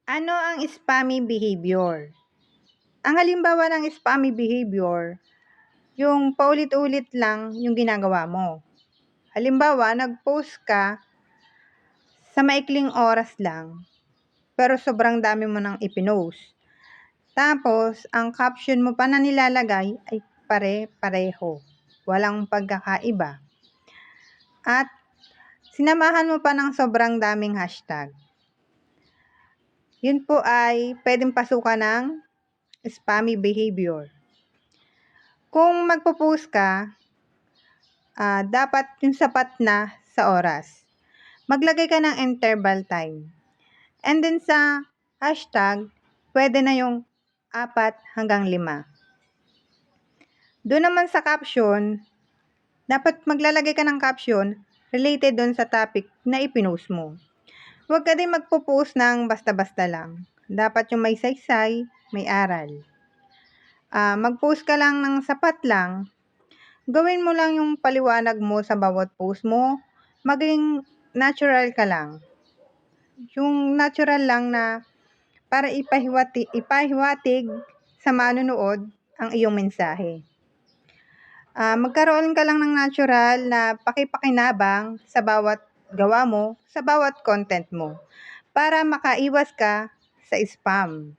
Ano ang spammy behavior? Ang halimbawa ng spammy behavior, yung paulit-ulit lang yung ginagawa mo. Halimbawa, nag-post ka sa maikling oras lang, pero sobrang dami mo nang ipinost. Tapos, ang caption mo pa na nilalagay ay pare-pareho. Walang pagkakaiba. At sinamahan mo pa ng sobrang daming hashtag. Yun po ay pwedeng pasukan ng spammy behavior. Kung magpo-post ka, dapat yung sapat na sa oras. Maglagay ka ng interval time. And then sa hashtag, pwede na yung 4 hanggang 5. Doon naman sa caption, dapat maglalagay ka ng caption related doon sa topic na ipinost mo. Huwag ka din magpo-post ng basta-basta lang. Dapat yung may saysay, may aral. Mag-post ka lang ng sapat lang. Gawin mo lang yung paliwanag mo sa bawat post mo. Maging natural ka lang. Yung natural lang na para ipahiwatig sa manonood ang iyong mensahe. Magkaroon ka lang ng natural na pakipakinabang sa bawat gawa mo, sa bawat content mo, para makaiwas ka sa spam.